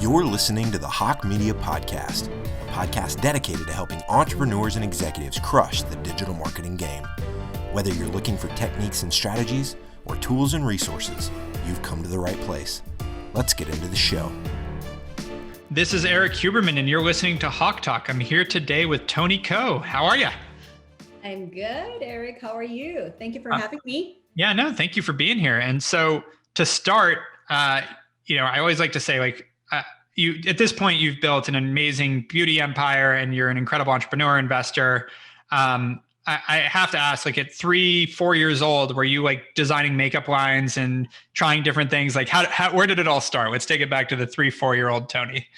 You're listening to the Hawke Media podcast, a podcast dedicated to helping entrepreneurs and executives crush the digital marketing game. Whether you're looking for techniques and strategies or tools and resources, you've come to the right place. Let's get into the show. This is Erik Huberman, and you're listening to HawkeTalk. I'm here today with Toni Ko. How are you? I'm good, Erik. How are you? Thank you for having me. Yeah, no, thank you for being here. And so to start, I always like to say, you at this point, you've built an amazing beauty empire, and you're an incredible entrepreneur, investor. I have to ask, at 3-4 years old, were you designing makeup lines and trying different things? Where did it all start? Let's take it back to the 3-4-year-old Toni.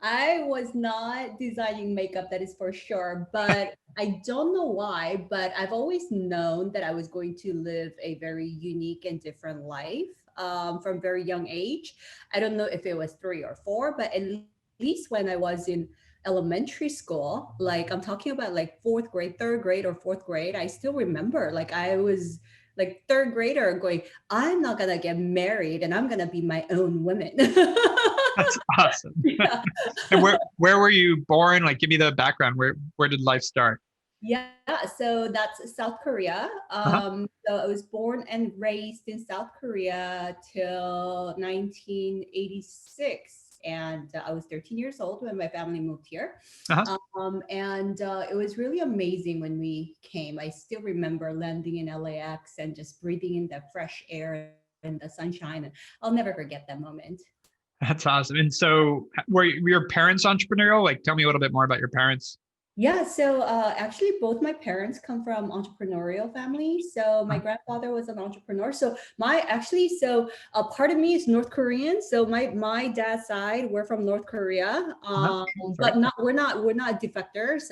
I was not designing makeup, that is for sure, but I don't know why, but I've always known that I was going to live a very unique and different life from very young age. I don't know if it was 3 or 4, but at least when I was in elementary school, I'm talking about 4th grade, 3rd grade or 4th grade, I still remember I was 3rd grader going, I'm not gonna get married and I'm gonna be my own woman. That's awesome. Yeah. And where were you born? Give me the background. Where did life start? Yeah, so that's South Korea. So I was born and raised in South Korea till 1986. And I was 13 years old when my family moved here. It was really amazing when we came. I still remember landing in LAX and just breathing in the fresh air and the sunshine. And I'll never forget that moment. That's awesome. And so were your parents entrepreneurial? Tell me a little bit more about your parents. Yeah, so actually both my parents come from entrepreneurial families. So my grandfather was an entrepreneur. So part of me is North Korean. So my dad's side, we're from North Korea, but we're not defectors.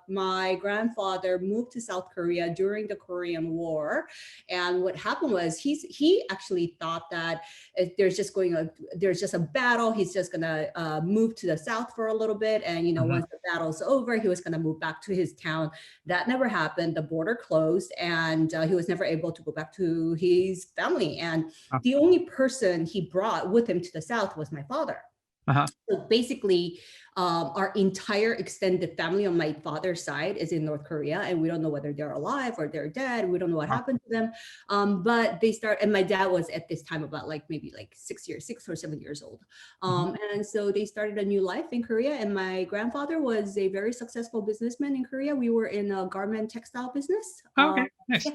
My grandfather moved to South Korea during the Korean War, and what happened was he actually thought that if there's just a battle, he's just gonna move to the south for a little bit, and once the battle's over, he was going to move back to his town. That never happened. The border closed, and he was never able to go back to his family. And the only person he brought with him to the south was my father. So basically, our entire extended family on my father's side is in North Korea, and we don't know whether they're alive or they're dead. We don't know what happened to them. But and my dad was at this time about maybe 6 or 7 years old. And so they started a new life in Korea, and my grandfather was a very successful businessman in Korea. We were in a garment textile business. Okay, nice.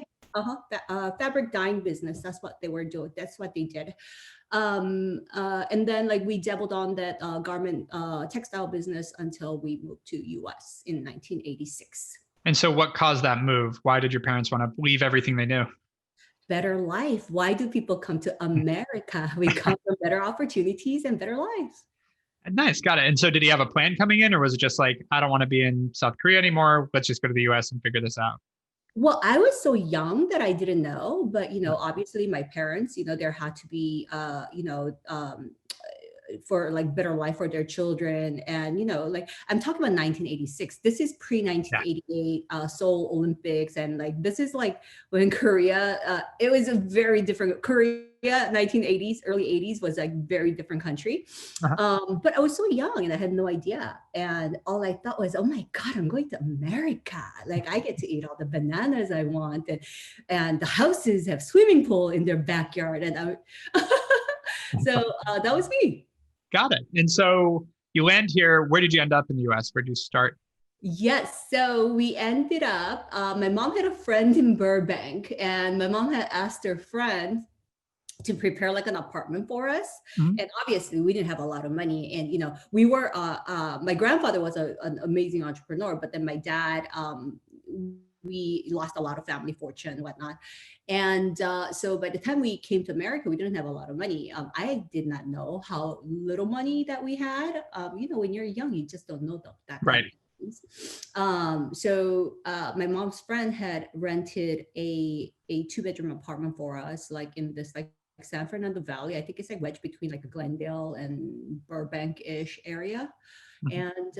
Fabric dyeing business. That's what they were doing. That's what they did. And then we dabbled on that garment textile business until we moved to US in 1986. And so what caused that move? Why did your parents want to leave everything they knew? Better life. Why do people come to America? We come for better opportunities and better lives. Nice. Got it. And so did he have a plan coming in, or was it just I don't want to be in South Korea anymore. Let's just go to the US and figure this out? Well, I was so young that I didn't know, but obviously my parents, there had to be, for better life for their children. And, I'm talking about 1986. This is pre-1988 Seoul Olympics. And this is when Korea, it was a very different Korea. 1980s, early 80s was a very different country. But I was so young and I had no idea. And all I thought was, oh my God, I'm going to America. I get to eat all the bananas I want. And the houses have swimming pool in their backyard. And so that was me. Got it. And so you land here. Where did you end up in the US? Where did you start? Yes. So we ended up, my mom had a friend in Burbank, and my mom had asked her friend to prepare an apartment for us. And obviously we didn't have a lot of money. And, we were, my grandfather was an amazing entrepreneur, but then my dad, we lost a lot of family fortune and whatnot. And so by the time we came to America, we didn't have a lot of money. I did not know how little money that we had. When you're young, you just don't know that. Right. So my mom's friend had rented a 2-bedroom apartment for us, in this San Fernando Valley. I think it's wedged between Glendale and Burbank-ish area. And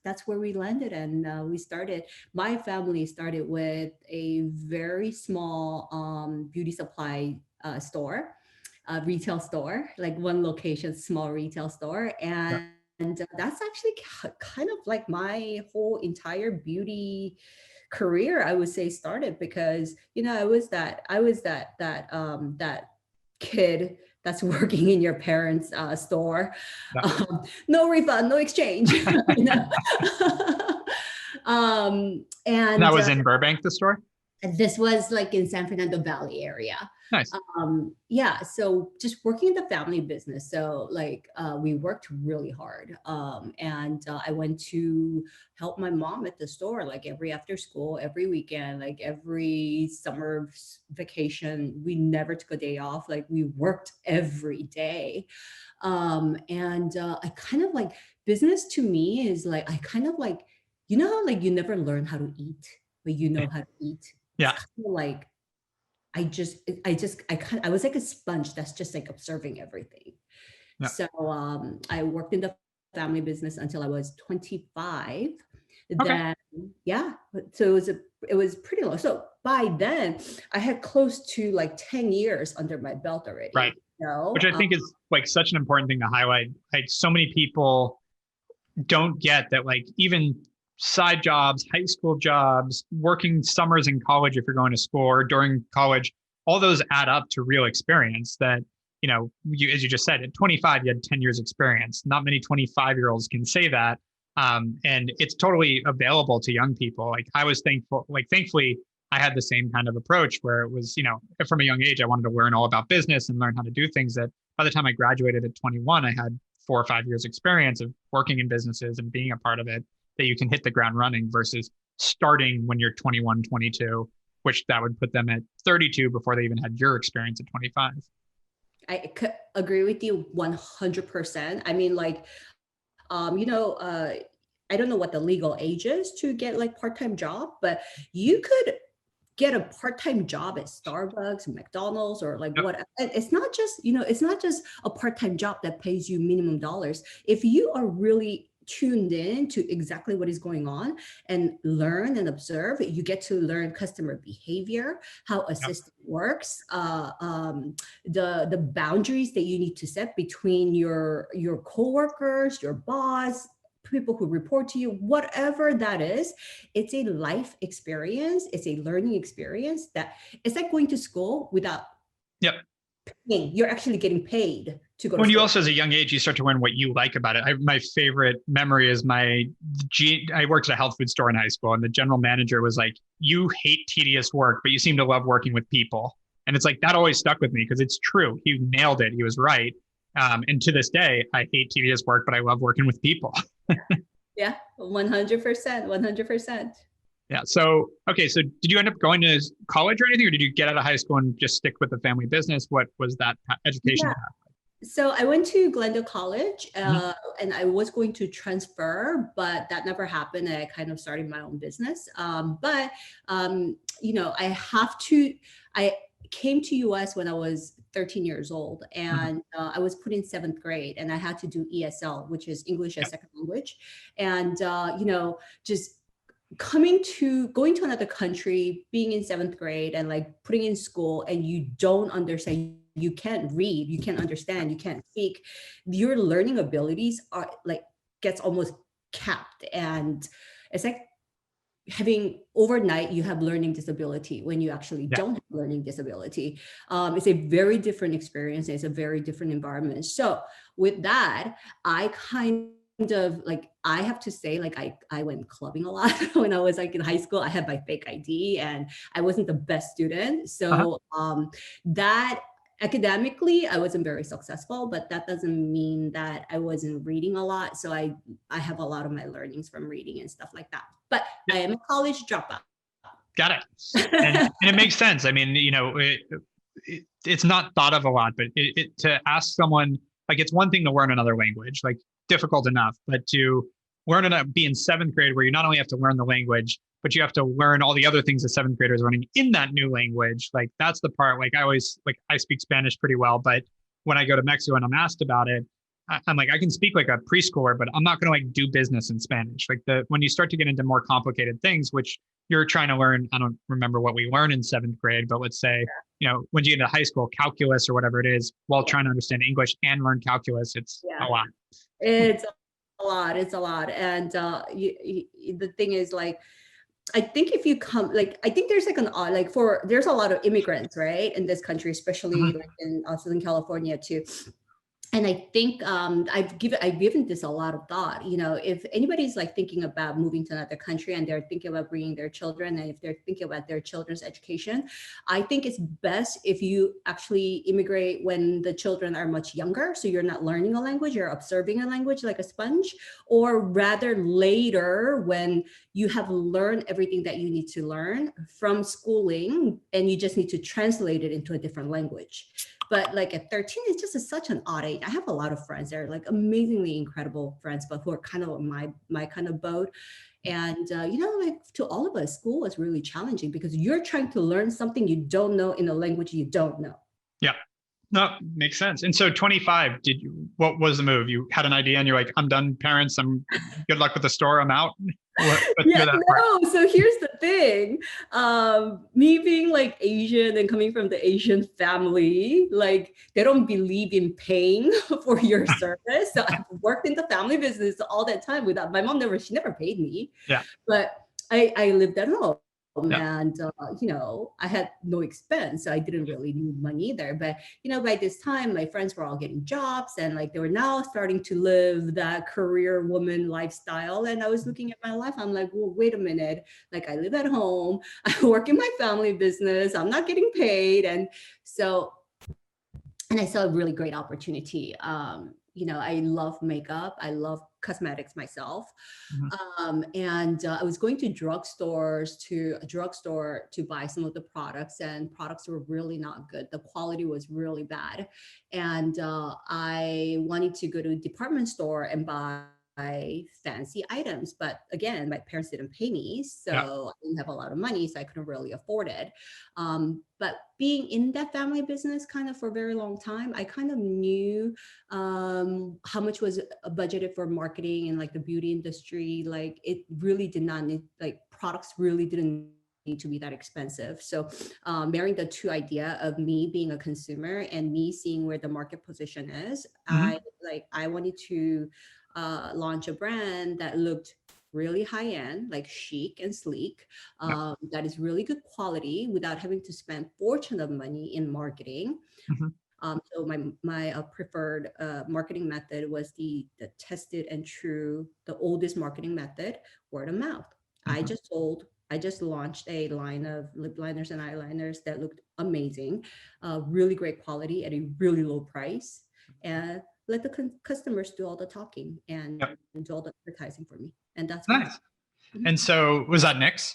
that's where we landed, and we started. My family started with a very small beauty supply store. retail store, like one location, small retail store. And that's actually kind of like my whole entire beauty career, I would say, started because, that kid that's working in your parents' store. Yeah. No refund, no exchange. And That was in Burbank, the store? this was like in San Fernando Valley area. Nice. Yeah, so just working in the family business. So like we worked really hard. And I went to help my mom at the store, like every after school, every weekend, like every summer vacation. We never took a day off. Like we worked every day. I kind of like, business to me is like, I kind of like, how like you never learn how to eat, but you know how to eat. Yeah. It's kind of like I was like a sponge that's just like observing everything. Yeah. So I worked in the family business until I was 25. Okay. Then so it was pretty long. So by then I had close to like 10 years under my belt already. Right. Which I think is like such an important thing to highlight. Like so many people don't get that, like even side jobs, high school jobs, working summers in college if you're going to school or during college, all those add up to real experience that, as you just said, at 25, you had 10 years experience. Not many 25-year-olds can say that. And it's totally available to young people. Like I was thankfully, I had the same kind of approach where it was, from a young age, I wanted to learn all about business and learn how to do things that by the time I graduated at 21, I had 4 or 5 years experience of working in businesses and being a part of it, that you can hit the ground running versus starting when you're 21, 22, which that would put them at 32 before they even had your experience at 25. I could agree with you 100%. I mean, like, I don't know what the legal age is to get like part-time job, but you could get a part-time job at Starbucks, McDonald's, or like whatever. It's not just a part-time job that pays you minimum dollars. If you are really tuned in to exactly what is going on and learn and observe, you get to learn customer behavior, how a system works, the boundaries that you need to set between your coworkers, your boss, people who report to you, whatever that is. It's a life experience. It's a learning experience that it's like going to school without paying. You're actually getting paid to go to when school. You also, as a young age, you start to learn what you like about it. My favorite memory is I worked at a health food store in high school, and the general manager was like, "You hate tedious work, but you seem to love working with people." And it's like, that always stuck with me because it's true. He nailed it. He was right. And to this day, I hate tedious work, but I love working with people. Yeah, 100%, 100%. Yeah. So, okay. So did you end up going to college or anything, or did you get out of high school and just stick with the family business? What was that education? Yeah. So I went to Glendale College and I was going to transfer, but that never happened. I kind of started my own business. I came to US when I was 13 years old, and I was put in 7th grade, and I had to do ESL, which is English as second language. And, just going to another country, being in 7th grade and like putting in school, and you don't understand, you can't read, you can't understand, you can't speak, your learning abilities are like, gets almost capped. And it's like having overnight, you have learning disability when you actually don't have learning disability. It's a very different experience. It's a very different environment. So with that, I kind of like, I have to say, like, I went clubbing a lot when I was like in high school. I had my fake ID and I wasn't the best student. So that academically, I wasn't very successful, but that doesn't mean that I wasn't reading a lot. So I have a lot of my learnings from reading and stuff like that. But I am a college dropout. Got it. And it makes sense. I mean, it's not thought of a lot, but to ask someone, like, it's one thing to learn another language, like difficult enough, but to learn be in 7th grade where you not only have to learn the language, but you have to learn all the other things that 7th graders are learning in that new language. Like, that's the part, like, I speak Spanish pretty well, but when I go to Mexico and I'm asked about it, I'm like, I can speak like a preschooler, but I'm not going to like do business in Spanish. Like when you start to get into more complicated things, which you're trying to learn, I don't remember what we learned in seventh grade, but let's say, when you get into high school, calculus or whatever it is, while trying to understand English and learn calculus, it's a lot. It's a lot. It's a lot. And the thing is, like, I think if you come, like, I think there's like there's a lot of immigrants, right, in this country, especially like in Southern California too. And I think I've given this a lot of thought. If anybody's like thinking about moving to another country and they're thinking about bringing their children, and if they're thinking about their children's education, I think it's best if you actually immigrate when the children are much younger. So you're not learning a language, you're observing a language like a sponge, or rather later when you have learned everything that you need to learn from schooling and you just need to translate it into a different language. But like at 13, it's just such an odd age. I have a lot of friends that are like amazingly incredible friends, but who are kind of my kind of boat. And, like to all of us, school was really challenging because you're trying to learn something you don't know in a language you don't know. Yeah, no, makes sense. And so 25, what was the move? You had an idea and you're like, I'm done, parents. Good luck with the store. I'm out. So here's the thing. Me being like Asian and coming from the Asian family, like they don't believe in paying for your service. So I've worked in the family business all that time without my mom. She never paid me. Yeah. But I lived at home. And, I had no expense, so I didn't really need money either. But, by this time, my friends were all getting jobs and like they were now starting to live that career woman lifestyle. And I was looking at my life. I'm like, well, wait a minute. Like I live at home. I work in my family business. I'm not getting paid. And I saw a really great opportunity. I love makeup. I love cosmetics myself. And I was going to a drugstore to buy some of the products, and products were really not good. The quality was really bad. And I wanted to go to a department store and buy fancy items. But again, my parents didn't pay me. So I didn't have a lot of money, so I couldn't really afford it. But being in that family business kind of for a very long time, I kind of knew how much was budgeted for marketing and like the beauty industry. Like it really did not need, like products really didn't need to be that expensive. So marrying the two idea of me being a consumer and me seeing where the market position is, I wanted to launch a brand that looked really high end, like chic and sleek, that is really good quality without having to spend fortune of money in marketing. So my preferred marketing method was the tested and true, the oldest marketing method, word of mouth. I just launched a line of lip liners and eyeliners that looked amazing, really great quality at a really low price, and let the customers do all the talking and do all the advertising for me. And that's nice. And so was that NYX?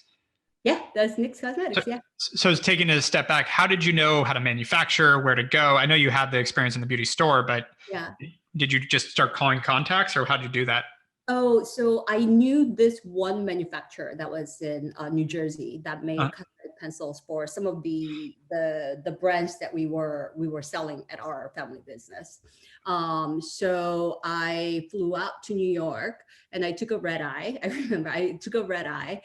Yeah, that's NYX Cosmetics. So it's taking a step back. How did you know how to manufacture, where to go? I know you had the experience in the beauty store, but did you just start calling contacts, or how did you do that? Oh, so I knew this one manufacturer that was in New Jersey that made cosmetic pencils for some of the brands that we were selling at our family business. So I flew out to New York and I took a red eye. I remember I took a red eye.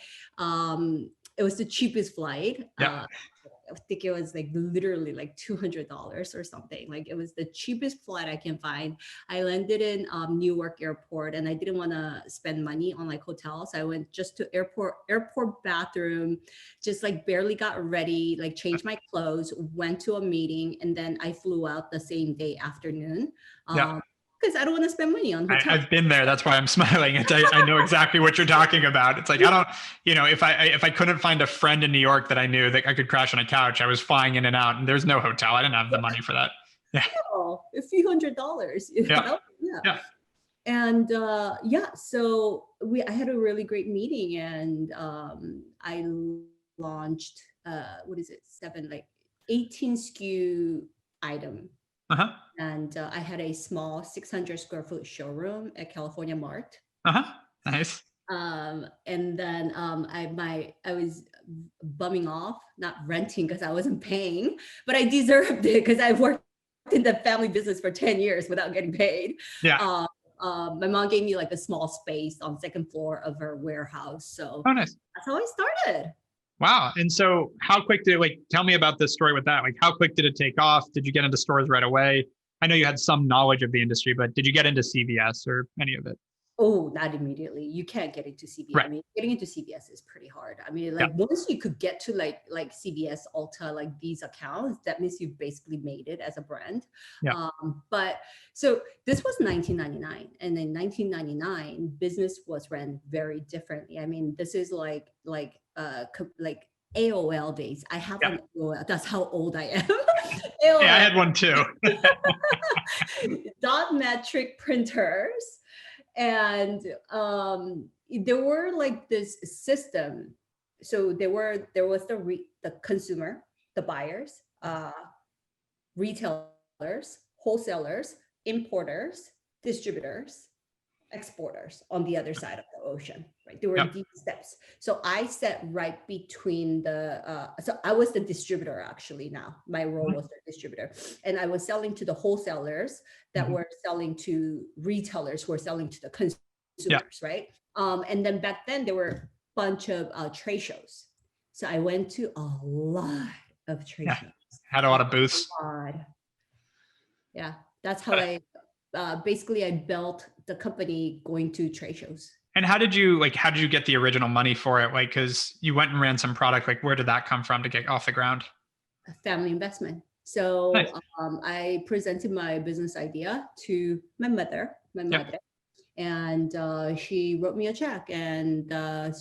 It was the cheapest flight. I think it was like literally like $200 or something. Like it was the cheapest flight I can find. I landed in Newark airport and I didn't want to spend money on like hotels. I went just to airport bathroom, just like barely got ready, like changed my clothes, went to a meeting, and then I flew out the same day afternoon. Because I don't want to spend money on hotels. I've been there. That's why I'm smiling. I know exactly what you're talking about. It's like, I don't, if I couldn't find a friend in New York that I knew that I could crash on a couch, I was flying in and out and there's no hotel. I didn't have the money for that. Yeah. Oh, a few $100s. Yeah. And so I had a really great meeting, and I launched, 18 SKU item. And I had a small 600 square foot showroom at California Mart. Nice. And then I was bumming off, not renting because I wasn't paying, but I deserved it because I worked in the family business for 10 years without getting paid. Yeah. My mom gave me like a small space on second floor of her warehouse. So Oh, nice. that's how I started. Wow. And so how quick did tell me about this story with that? Like, how quick did it take off? Did you get into stores right away? I know you had some knowledge of the industry, but did you get into CVS or any of it? Oh, not immediately. You can't get into CVS. Right. I mean, getting into CVS is pretty hard. I mean, Yeah. like once you could get to like CVS, Ulta, like these accounts, that means you've basically made it as a brand. Yeah. But so this was 1999, and in 1999, business was ran very differently. I mean, this is like AOL days. I have an AOL. That's how old I am. AOL. Yeah, I had one too. Dot metric printers. And there were like this system. So there was the consumer, the buyers, retailers, wholesalers, importers, distributors, exporters on the other side of the ocean, right? There were these steps. So I sat right between so I was the distributor actually now. My role was the distributor. And I was selling to the wholesalers that were selling to retailers who were selling to the consumers, right? And then back then there were a bunch of trade shows. So I went to a lot of trade shows. Had a lot of booths. Yeah, that's how I basically I built the company going to trade shows. And how did you get the original money for it? Like, because you went and ran some product, like where did that come from to get off the ground? A family investment. So nice. I presented my business idea to my mother, and she wrote me a check, and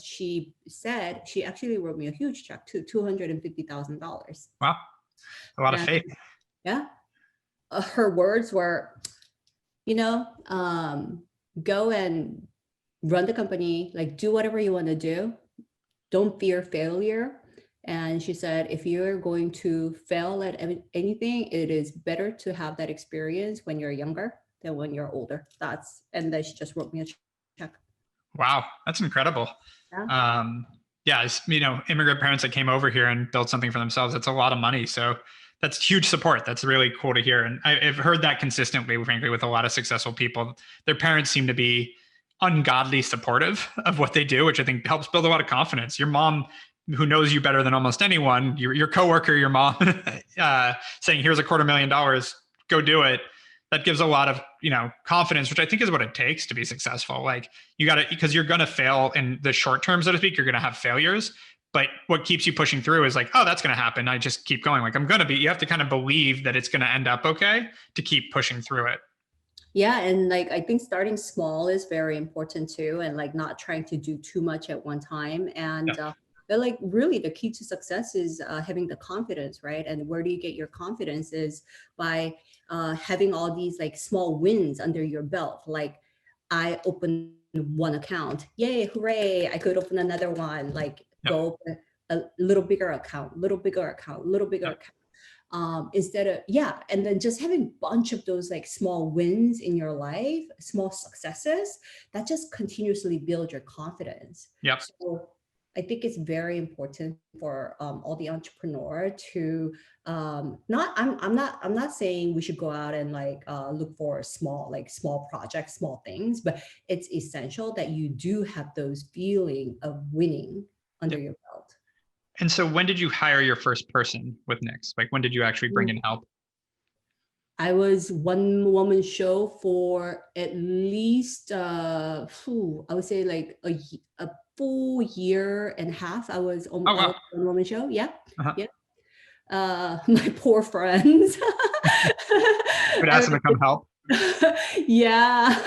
she said she actually wrote me a huge check to $250,000. Wow, a lot of faith. Yeah, her words were, go and run the company, like do whatever you want to do. Don't fear failure. And she said, if you're going to fail at anything, it is better to have that experience when you're younger than when you're older. And then she just wrote me a check. Wow, that's incredible. Yeah. Immigrant parents that came over here and built something for themselves, that's a lot of money. So that's huge support. That's really cool to hear. And I've heard that consistently, frankly, with a lot of successful people. Their parents seem to be ungodly supportive of what they do, which I think helps build a lot of confidence. Your mom, who knows you better than almost anyone, your coworker, your mom, saying, here's $250,000, go do it. That gives a lot of, confidence, which I think is what it takes to be successful. Like you got to, because you're going to fail in the short term, so to speak, you're going to have failures. But what keeps you pushing through is like, oh, that's going to happen. I just keep going. Like you have to kind of believe that it's going to end up okay to keep pushing through it. Yeah. And like, I think starting small is very important too. And like not trying to do too much at one time. And but like really the key to success is having the confidence, right? And where do you get your confidence is by having all these like small wins under your belt. Like I opened one account, yay, hooray. I could open another one, like go open a little bigger account, instead of, and then just having a bunch of those like small wins in your life, small successes, that just continuously build your confidence. Yep. So I think it's very important for all the entrepreneur to I'm not saying we should go out and like look for small projects, small things, but it's essential that you do have those feeling of winning under your belt. And so when did you hire your first person with Nix? Like when did you actually bring in help? I was one woman show for at least, I would say like a full year and a half. I was on one woman show. Yeah. My poor friends. Would ask them to come help. Yeah,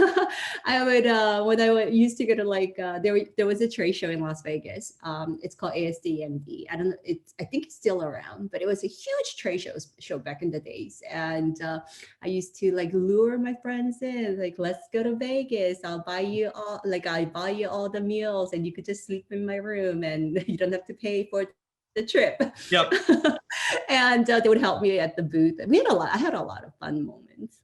I would when I used to go to like there was a trade show in Las Vegas. It's called ASDMD. I don't know. I think it's still around, but it was a huge trade show back in the days. And I used to like lure my friends in, like, let's go to Vegas. I buy you all the meals, and you could just sleep in my room, and you don't have to pay for the trip. Yep. And they would help me at the booth. I had a lot of fun moments.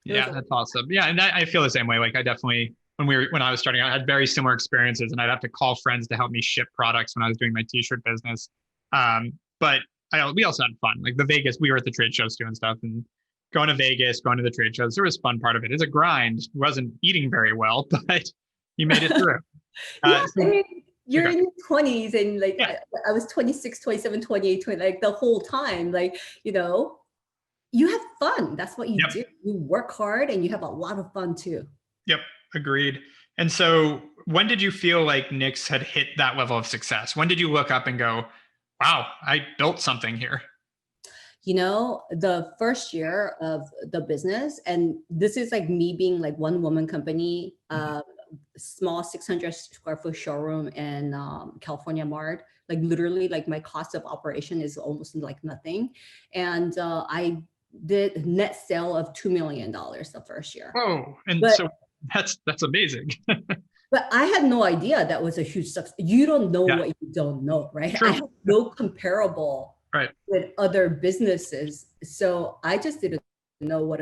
Yeah, that's awesome. Yeah, and I feel the same way. Like I definitely, when I was starting out, I had very similar experiences, and I'd have to call friends to help me ship products when I was doing my t-shirt business. But we also had fun. Like the Vegas, we were at the trade shows doing stuff, and going to Vegas, going to the trade shows. There was fun part of it. It's a grind. It wasn't eating very well, but you made it through. Yeah, So, I mean, you're in your 20s and like yeah. I was 26, 27, 28, 20, like the whole time, like, you know, you have fun. That's what you Yep. do. You work hard and you have a lot of fun too. Yep. Agreed. And so when did you feel like Nix had hit that level of success? When did you look up and go, wow, I built something here? You know, the first year of the business, and this is like me being like one woman company, small 600 square foot showroom in California Mart. Like literally, like my cost of operation is almost like nothing, and I did net sale of $2 million the first year. Oh, and But so that's amazing. but I had no idea that was a huge success. You don't know Yeah. what you don't know, right? True. I have no comparable Right. with other businesses, so I just didn't know what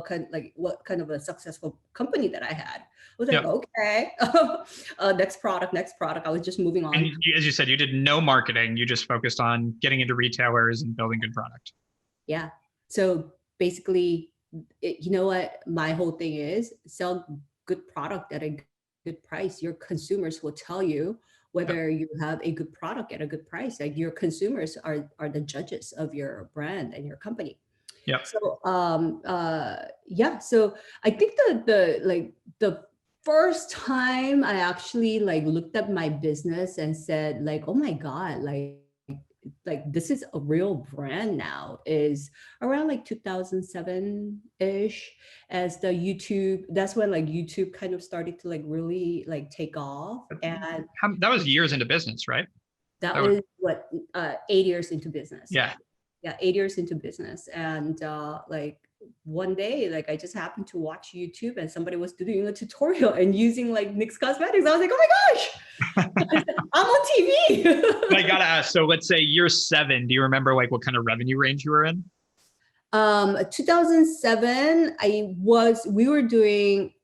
kind of a successful company that I had. I was like, Yeah. okay, next product. I was just moving on. And as you said, you did no marketing. You just focused on getting into retailers and building good product. Yeah. So basically, you know what? My whole thing is sell good product at a good price. Your consumers will tell you whether you have a good product at a good price. Like your consumers are the judges of your brand and your company. Yep. So yeah. So I think the first time I actually like looked at my business and said like, oh my God, like this is a real brand now is around like 2007-ish as the YouTube, that's when like YouTube kind of started to like really like take off. And that was years into business, right? that was what 8 years into business. Yeah. Yeah, 8 years into business. And like one day, like I just happened to watch YouTube and somebody was doing a tutorial and using like NYX Cosmetics. I was like, oh my gosh, I'm on TV. I gotta ask, so let's say year 7, do you remember like what kind of revenue range you were in? 2007, I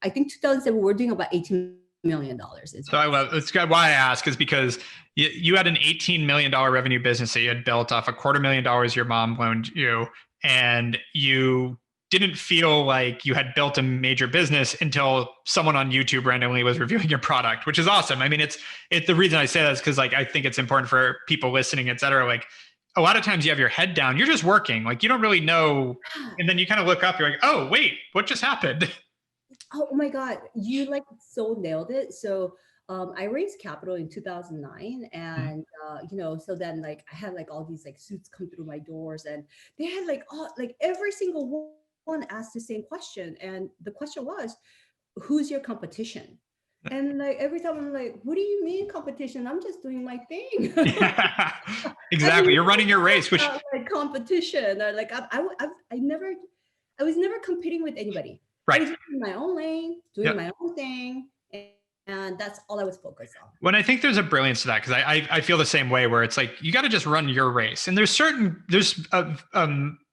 think 2007, we were doing about $18 million. So I love, it's why I ask is because you had an $18 million revenue business that you had built off $250,000 your mom loaned you, and you didn't feel like you had built a major business until someone on YouTube randomly was reviewing your product, which is awesome. I mean, it's the reason I say that is because like I think it's important for people listening, et cetera. Like a lot of times you have your head down, you're just working, like you don't really know, and then you kind of look up, you're like, oh wait, what just happened? Oh my God, you like so nailed it. So I raised capital in 2009, and you know, so then like I had like all these like suits come through my doors, and they had like every single one asked the same question, and the question was, "Who's your competition?" And like every time I'm like, "What do you mean competition? I'm just doing my thing." Yeah, exactly. You're running your race, which like competition, or like I was never competing with anybody. Right. I was in my own lane, doing my own thing, and that's all I was focused on. When I think there's a brilliance to that, because I feel the same way, where it's like you got to just run your race, and there's a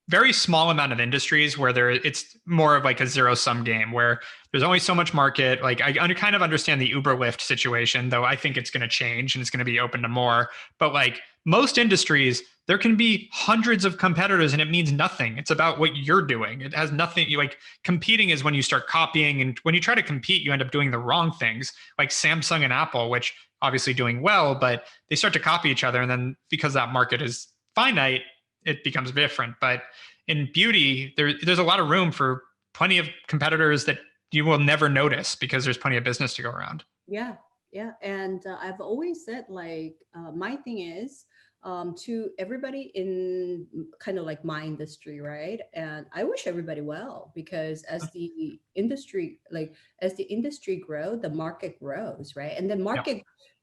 very small amount of industries where it's more of like a zero sum game where there's only so much market. Like I kind of understand the Uber Lyft situation, though I think it's going to change and it's going to be open to more. But like most industries, there can be hundreds of competitors and it means nothing. It's about what you're doing. It has nothing. You like competing is when you start copying, and when you try to compete, you end up doing the wrong things, like Samsung and Apple, which obviously doing well, but they start to copy each other. And then because that market is finite, it becomes different. But in beauty, there's a lot of room for plenty of competitors that you will never notice because there's plenty of business to go around. Yeah. And I've always said like, my thing is to everybody in kind of like my industry, right? And I wish everybody well, because as the industry grow, the market grows, right? And the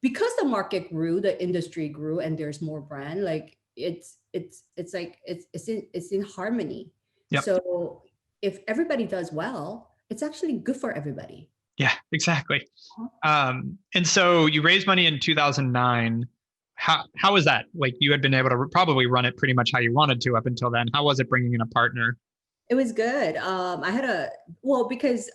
because the market grew, the industry grew, and there's more brand, like it's in harmony. Yep. So if everybody does well, it's actually good for everybody. Yeah, exactly. And so you raised money in 2009. How was that? Like you had been able to probably run it pretty much how you wanted to up until then. How was it bringing in a partner? It was good. I had because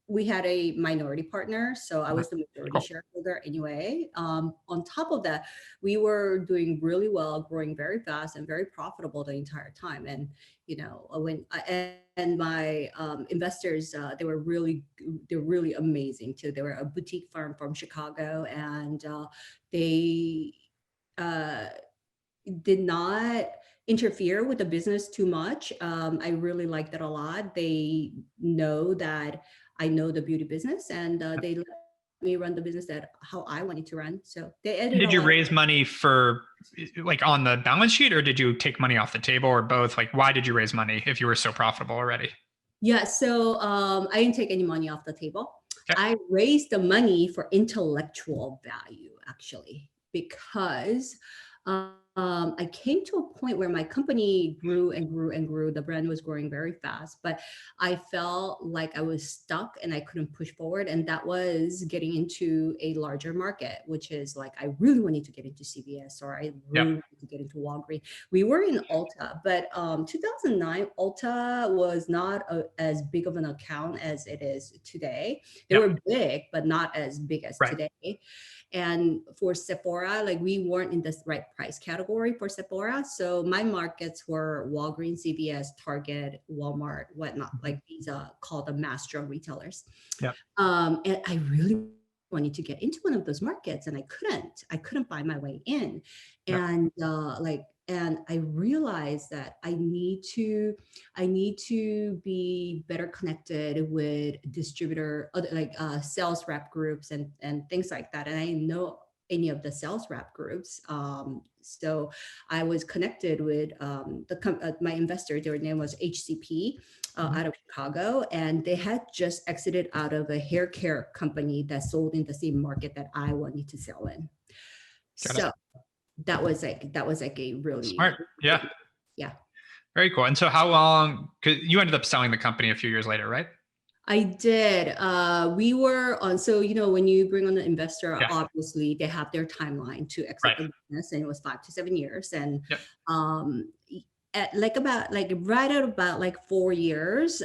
we had a minority partner, so I was the majority shareholder anyway. On top of that, we were doing really well, growing very fast and very profitable the entire time. And when and my investors, they're really amazing too. They were a boutique firm from Chicago, and they uh, did not interfere with the business too much. I really liked it a lot. They know that I know the beauty business, and they let me run the business that how I wanted to run. So they added Did a you lot. raise money for like on the balance sheet, or did you take money off the table, or both? Like, why did you raise money if you were so profitable already? Yeah, so I didn't take any money off the table. Okay. I raised the money for intellectual value, actually, because I came to a point where my company grew and grew and grew. The brand was growing very fast, but I felt like I was stuck and I couldn't push forward. And that was getting into a larger market, which is like, I really wanted to get into CVS, or I really wanted to get into Walgreens. We were in Ulta, but 2009, Ulta was not as big of an account as it is today. They were big, but not as big as today. And for Sephora, like we weren't in the right price category for Sephora. So my markets were Walgreens, CVS, Target, Walmart, whatnot, like these called the mass drug retailers. And I really wanted to get into one of those markets, and I couldn't find my way in. And and I realized that I need to be better connected with distributor, sales rep groups and things like that. And I didn't know any of the sales rep groups. So I was connected with my investor. Their name was HCP out of Chicago, and they had just exited out of a hair care company that sold in the same market that I wanted to sell in. That was like a really smart. Yeah. Very cool. And so how long, because you ended up selling the company a few years later, right? I did. We were on, so, when you bring on an investor, obviously they have their timeline to exit the business, and it was 5 to 7 years. And right at about 4 years,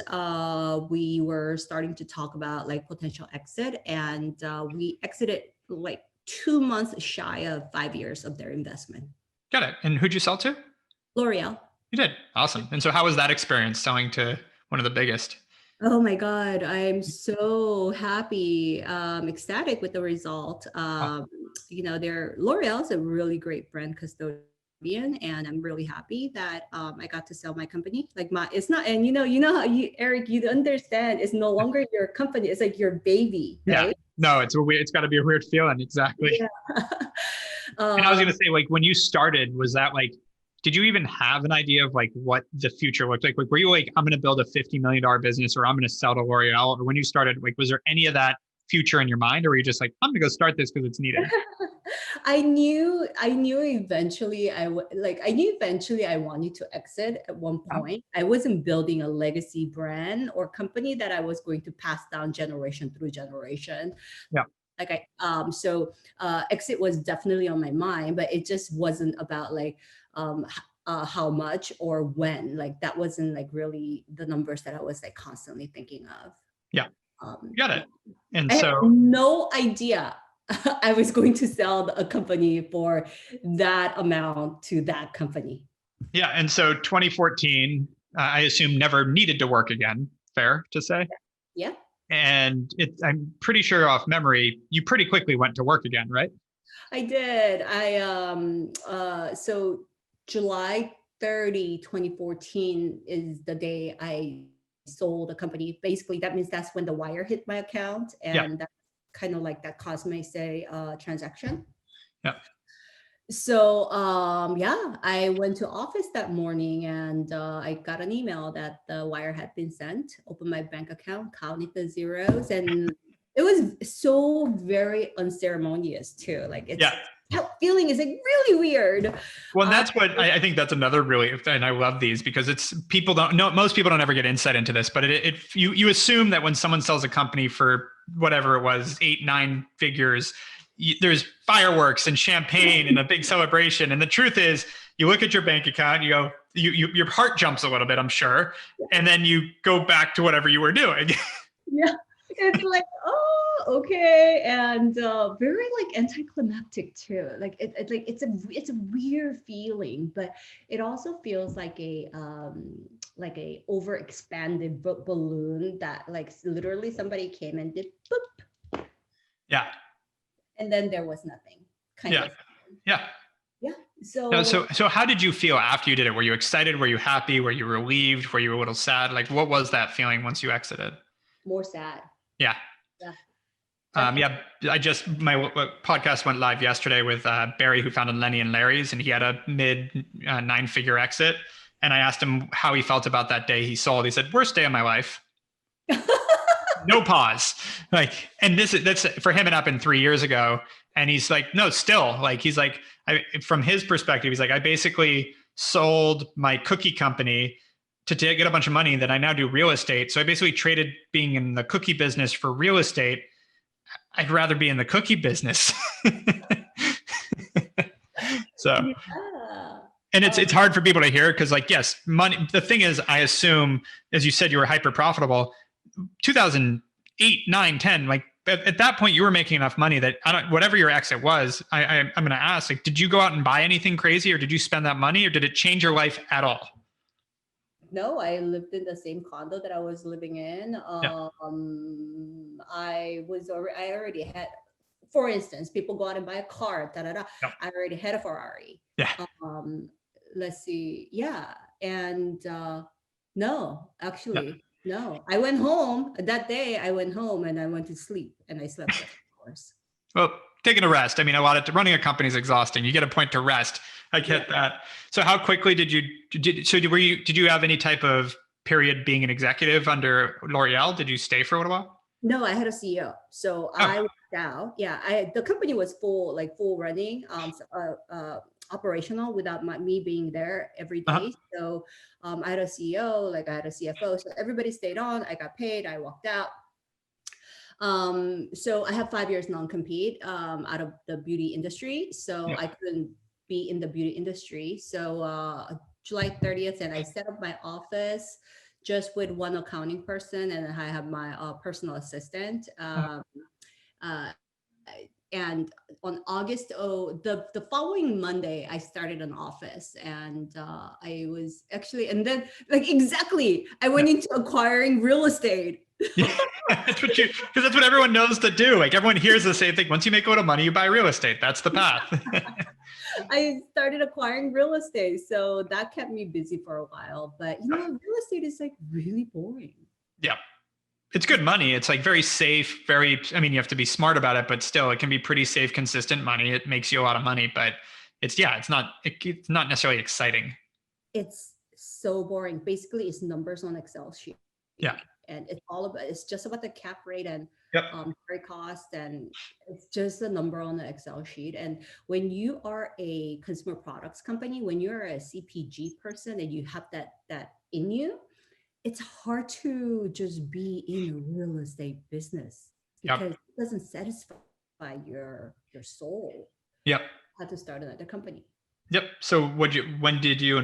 we were starting to talk about potential exit, and we exited 2 months shy of 5 years of their investment. Got it. And who'd you sell to? L'Oreal. You did. Awesome. And so how was that experience selling to one of the biggest? Oh my God, I'm so happy, ecstatic with the result. L'Oreal is a really great brand custodian, and I'm really happy that I got to sell my company. It's not, and how Eric, you understand, it's no longer your company, it's like your baby, right? Yeah. No, it's got to be a weird feeling. Exactly. Yeah. And I was going to say, when you started, was that did you even have an idea of what the future looked like? Were you I'm going to build a $50 million business, or I'm going to sell to L'Oreal? Or when you started, was there any of that future in your mind, or were you just I'm going to go start this because it's needed? I knew eventually I knew eventually I wanted to exit at one point. I wasn't building a legacy brand or company that I was going to pass down generation through generation. Yeah. Exit was definitely on my mind, but it just wasn't about how much or when. That wasn't really the numbers that I was constantly thinking of. Yeah. Got it. And I so had no idea I was going to sell a company for that amount to that company. Yeah. And so 2014, I assume never needed to work again. Fair to say? Yeah. And I'm pretty sure off memory, you pretty quickly went to work again, right? I did. So July 30, 2014 is the day I sold a company. Basically, that means that's when the wire hit my account, and that's kind of that cosme transaction. Yeah. So I went to office that morning, and I got an email that the wire had been sent. Opened my bank account, counted the zeros, and it was so very unceremonious too. Feeling is really weird. Well, and that's what I think that's another really, and I love these because most people don't ever get insight into this, but you assume that when someone sells a company for whatever it was, 8-9 figures, there's fireworks and champagne and a big celebration. And the truth is, you look at your bank account, you go, your heart jumps a little bit, I'm sure. And then you go back to whatever you were doing. Yeah. It's oh, okay. And very anticlimactic too. It's a weird feeling, but it also feels like like a overexpanded balloon that like literally somebody came and did boop. Yeah. And then there was nothing kind Yeah. of. Yeah. Yeah. No, So so how did you feel after you did it? Were you excited? Were you happy? Were you relieved? Were you a little sad? Like, what was that feeling once you exited? more sad. Yeah. Yeah. Yeah, my podcast went live yesterday with Barry, who founded Lenny and Larry's, and he had a mid 9-figure exit. And I asked him how he felt about that day he sold. He said, "Worst day of my life." No pause. Like, and that's for him. It happened 3 years ago, and he's like, no, still, like, he's like, from his perspective, he's like, I basically sold my cookie company to get a bunch of money that I now do real estate. So I basically traded being in the cookie business for real estate. I'd rather be in the cookie business. So, Yeah. and it's hard for people to hear because, like, yes, money. The thing is, I assume, as you said, you were hyper profitable. 2008, 9, 10, like at that point, you were making enough money that whatever your exit was, I'm going to ask, like, did you go out and buy anything crazy, or did you spend that money, or did it change your life at all? No, I lived in the same condo that I was living in. Yeah. I already had, for instance, people go out and buy a car, Yeah. I already had a Ferrari. Yeah. Let's see. Yeah. And no, actually, no. I went home that day. I went home and I went to sleep and I slept for 2 hours. Well, taking a rest. I mean, running a company is exhausting. You get a point to rest. I get that. So how quickly did you have any type of period being an executive under L'Oreal? Did you stay for a little while? No, I had a CEO. So I worked out. Yeah. The company was full running, operational without me being there every day. So I had a CEO, like I had a CFO. So everybody stayed on. I got paid. I walked out. So I have 5 years non-compete out of the beauty industry. So I couldn't be in the beauty industry. So July 30th, and I set up my office just with one accounting person, and I have my personal assistant. And on August, the following Monday, I started an office, and I was actually, and then I went into acquiring real estate. Yeah, because that's what everyone knows to do. Like, everyone hears the same thing. Once you make a lot of money, you buy real estate. That's the path. I started acquiring real estate, so that kept me busy for a while. But real estate is like really boring. Yeah. It's good money. It's like very safe, you have to be smart about it, but still it can be pretty safe, consistent money. It makes you a lot of money, but it's not necessarily exciting. It's so boring. Basically, it's numbers on Excel sheet. Yeah. And it's just about the cap rate and carry cost, and it's just a number on the Excel sheet. And when you are a consumer products company, when you're a CPG person and you have that in you, it's hard to just be in a real estate business because it doesn't satisfy your soul. Yep. I had to start another company. Yep. So what did you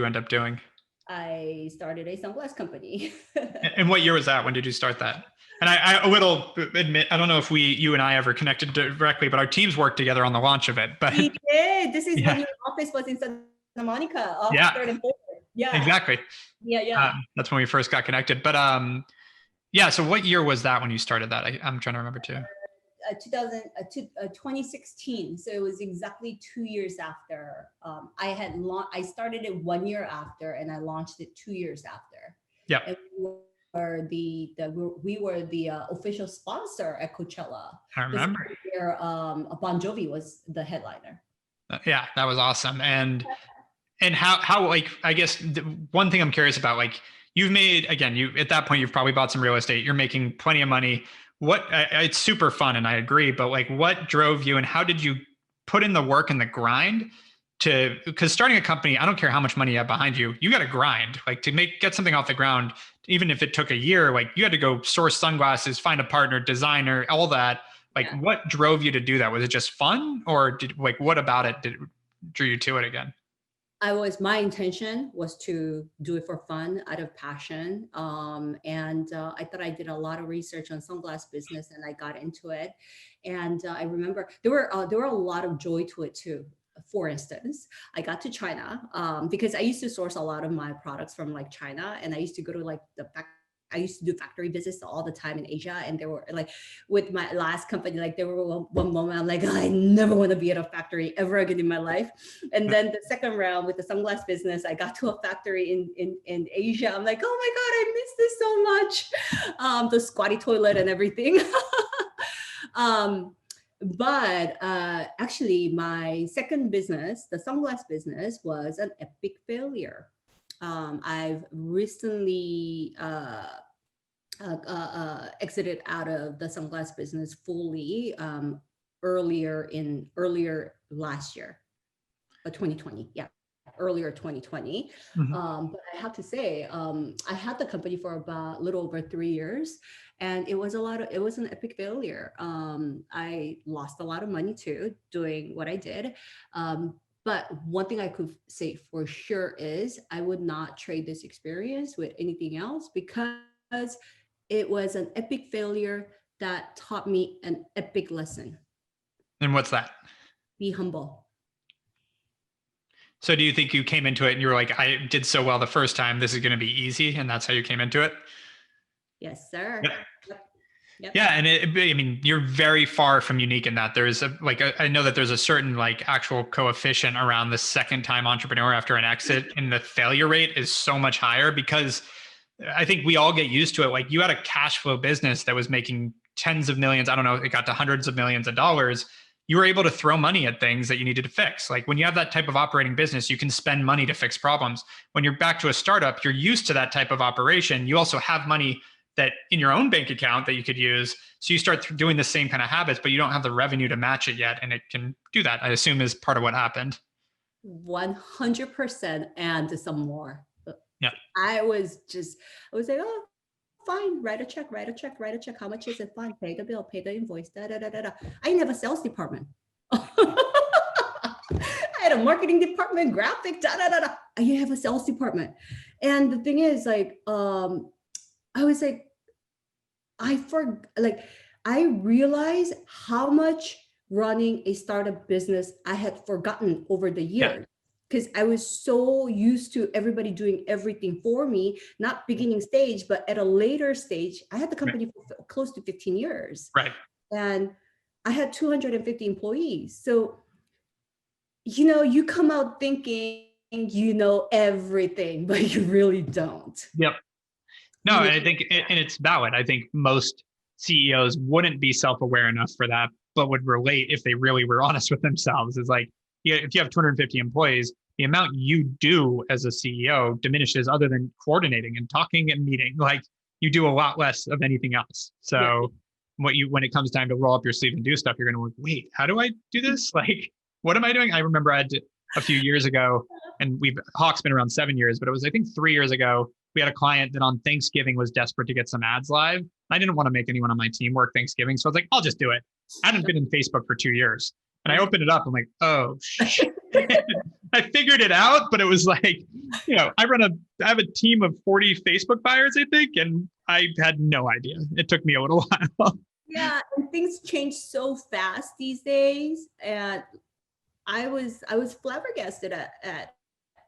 end up doing? I started a sunglass company. And what year was that? When did you start that? And I will admit, I don't know if you and I ever connected directly, but our teams worked together on the launch of it. But we did. This is when your office was in Santa Monica. Third and fourth. Yeah. Exactly. Yeah. That's when we first got connected. But so what year was that when you started that? I'm trying to remember too. 2016. So it was exactly 2 years after I started it 1 year after, and I launched it 2 years after. Yeah. And we were the official sponsor at Coachella. I remember. Where Bon Jovi was the headliner. Yeah, that was awesome. And how like, I guess one thing I'm curious about, like, you've made, again, at that point, you've probably bought some real estate. You're making plenty of money. It's super fun, and I agree, but like, what drove you, and how did you put in the work and the grind because starting a company, I don't care how much money you have behind you, you got to grind, like, to get something off the ground. Even if it took a year, like, you had to go source sunglasses, find a partner, designer, all that. Like, what drove you to do that? Was it just fun, or what about it drew you to it again? My intention was to do it for fun, out of passion. And I thought I did a lot of research on sunglass business, and I got into it. And I remember there were a lot of joy to it too. for instance, I got to China because I used to source a lot of my products from like China, and I used to go to like I used to do factory visits all the time in Asia. And there were like, with my last company, like there were one moment I'm like, I never want to be at a factory ever again in my life. And then the second round with the sunglass business, I got to a factory in Asia. I'm like, oh my God, I miss this so much. The squatty toilet and everything. But actually my second business, the sunglass business, was an epic failure. I've recently exited out of the sunglass business fully earlier last year, 2020. Yeah, earlier 2020. But I have to say, I had the company for about a little over 3 years, and it was an epic failure. I lost a lot of money too doing what I did. But one thing I could say for sure is I would not trade this experience with anything else, because it was an epic failure that taught me an epic lesson. And what's that? Be humble. So do you think you came into it and you were like, I did so well the first time, this is going to be easy, and that's how you came into it? Yes, sir. Yeah. Yep. Yeah. And I mean, you're very far from unique in that. There's I know that there's a certain like actual coefficient around the second time entrepreneur after an exit, and the failure rate is so much higher, because I think we all get used to it. Like, you had a cash flow business that was making tens of millions. I don't know, it got to hundreds of millions of dollars. You were able to throw money at things that you needed to fix. Like, when you have that type of operating business, you can spend money to fix problems. When you're back to a startup, you're used to that type of operation. You also have money that in your own bank account that you could use. So you start doing the same kind of habits, but you don't have the revenue to match it yet. And it can do that, I assume, is part of what happened. 100% and some more. Yeah. I was like, oh, fine, write a check. How much is it? Fine, pay the bill, pay the invoice, I didn't have a sales department. I had a marketing department, graphic, I didn't have a sales department. And the thing is, like, I was like, I realized how much running a startup business I had forgotten over the years. Because I was so used to everybody doing everything for me, not beginning stage, but at a later stage. I had the company for close to 15 years. Right. And I had 250 employees. So, you come out thinking you know everything, but you really don't. Yep. No, and I think, and it's valid. I think most CEOs wouldn't be self-aware enough for that, but would relate if they really were honest with themselves. It's like, if you have 250 employees, the amount you do as a CEO diminishes, other than coordinating and talking and meeting. Like, you do a lot less of anything else. So when it comes time to roll up your sleeve and do stuff, you're going to like, wait, how do I do this? Like, what am I doing? I remember I had a few years ago, and Hawke's been around 7 years, but it was, I think, 3 years ago, we had a client that on Thanksgiving was desperate to get some ads live. I didn't want to make anyone on my team work Thanksgiving. So I was like, I'll just do it. I hadn't been in Facebook for 2 years. And I opened it up. I'm like, oh, shit. I figured it out, but it was like, I have a team of 40 Facebook buyers, I think, and I had no idea. It took me a little while. Yeah, and things change so fast these days. And I was flabbergasted at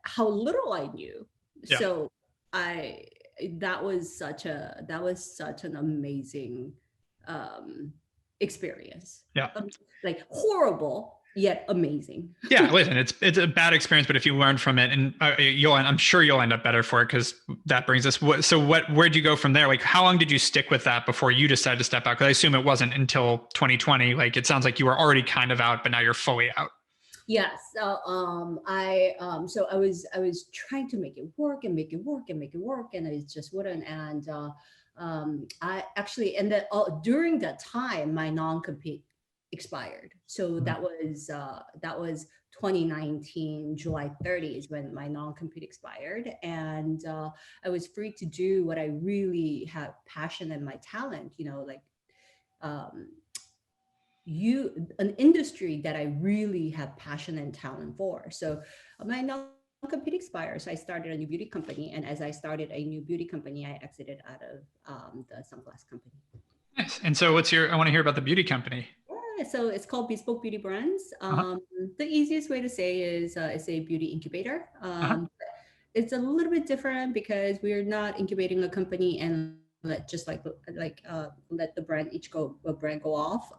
how little I knew. Yeah. So that was such an amazing experience. Yeah. Like, horrible yet amazing. Yeah, listen, it's a bad experience, but if you learn from it, and I'm sure you'll end up better for it, because that brings us. Where'd you go from there? Like, how long did you stick with that before you decided to step out? Because I assume it wasn't until 2020. Like, it sounds like you were already kind of out, but now you're fully out. Yes. I was trying to make it work, and it just wouldn't. And I actually, and that during that time, my non-compete expired. So that was 2019, July 30 is when my non-compete expired. And I was free to do what I really have passion and my talent, an industry that I really have passion and talent for. So my non-compete expired. So I started a new beauty company. And as I started a new beauty company, I exited out of the sunglass company. Nice. And so I want to hear about the beauty company. So it's called Bespoke Beauty Brands. Uh-huh. The easiest way to say is it's a beauty incubator. Uh-huh. It's a little bit different because we're not incubating a company and let the brand each go a brand go off.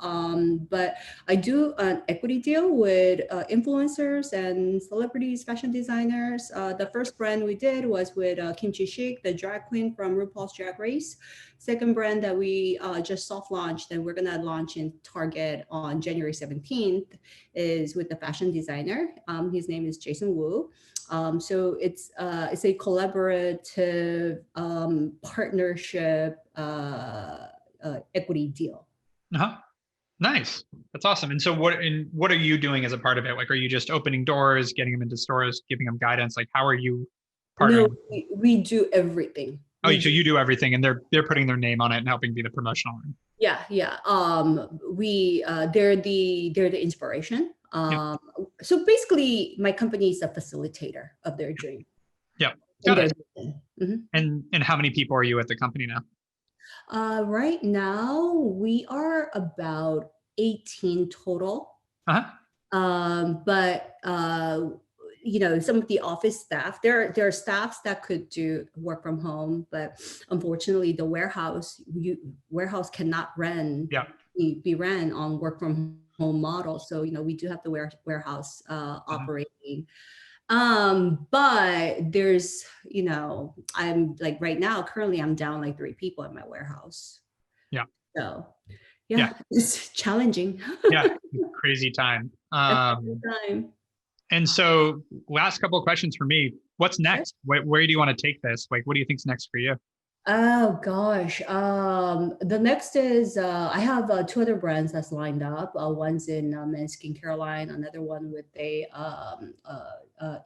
But I do an equity deal with influencers and celebrities, fashion designers. The first brand we did was with Kimchi Chic, the drag queen from RuPaul's Drag Race. Second brand that we just soft launched and we're gonna launch in Target on January 17th is with the fashion designer. His name is Jason Wu. So it's a collaborative partnership equity deal. Uh-huh. Nice. That's awesome. And so what are you doing as a part of it? Like, are you just opening doors, getting them into stores, giving them guidance? Like, how are you partnering? No, we do everything. Oh, so you do everything and they're putting their name on it and helping be the promotional line. Yeah. They're the inspiration. So basically my company is a facilitator of their dream. Yeah. Got it. Mm-hmm. And how many people are you at the company now? Right now we are about 18 total. But some of the office staff, there are staffs that could do work from home, but unfortunately the warehouse cannot be ran on work from home model. So, we do have the warehouse operating. But there's, I'm like right now, currently I'm down like 3 people at my warehouse. Yeah. So it's challenging. Yeah. Crazy time. And so last couple of questions for me, what's next? Where do you want to take this? Like, what do you think's next for you? Oh gosh. The next is, I have 2 other brands that's lined up. One's in men's skincare line, another one with a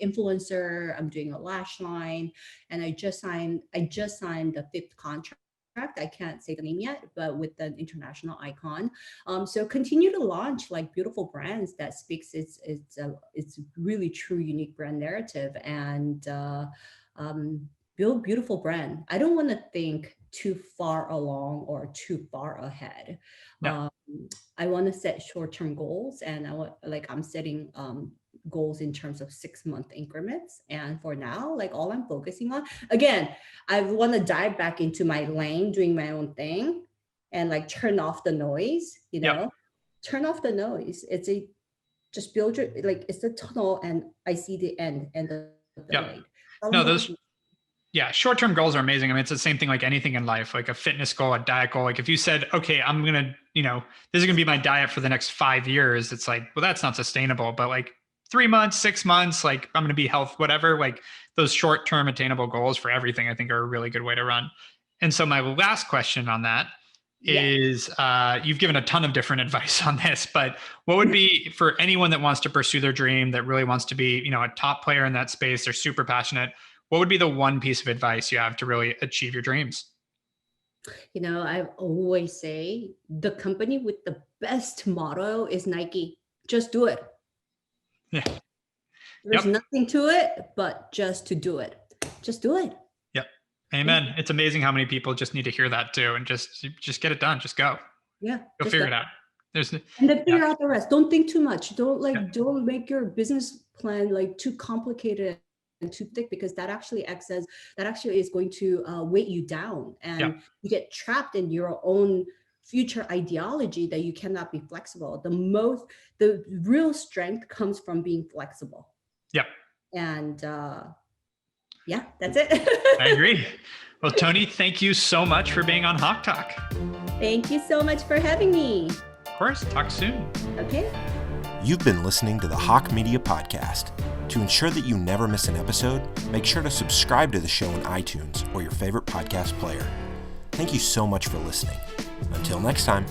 influencer. I'm doing a lash line, and I just signed the 5th contract. I can't say the name yet, but with an international icon. So continue to launch like beautiful brands that speaks its really true, unique brand narrative, and build beautiful brand. I don't want to think too far along or too far ahead. I want to set short-term goals, and I'm setting goals in terms of 6-month increments. And for now, like all I'm focusing on, again, I want to dive back into my lane, doing my own thing, and like turn off the noise, turn off the noise. Just build your, like, it's the tunnel and I see the end and the light. Short-term goals are amazing. I mean, it's the same thing like anything in life, like a fitness goal, a diet goal. Like if you said, okay, I'm going to, this is going to be my diet for the next 5 years. It's like, well, that's not sustainable, but like 3 months, 6 months, like I'm going to be health, whatever, like those short-term attainable goals for everything, I think are a really good way to run. And so my last question on that is, you've given a ton of different advice on this, but what would be for anyone that wants to pursue their dream, that really wants to be, a top player in that space, they're super passionate. What would be the one piece of advice you have to really achieve your dreams? I always say the company with the best motto is Nike. Just do it. Yeah. There's nothing to it, but just to do it. Just do it. Yep. Amen. It's amazing how many people just need to hear that too, and just get it done. Just go. Yeah. Go figure it out. And then figure out the rest. Don't think too much. Don't make your business plan like too complicated and too thick, because that actually is going to weight you down, and you get trapped in your own future ideology that you cannot be flexible. The real strength comes from being flexible. Yep. And that's it. I agree. Well, Toni, thank you so much for being on HawkeTalk. Thank you so much for having me. Of course. Talk soon. Okay. You've been listening to the Hawke Media Podcast. To ensure that you never miss an episode, make sure to subscribe to the show in iTunes or your favorite podcast player. Thank you so much for listening. Until next time.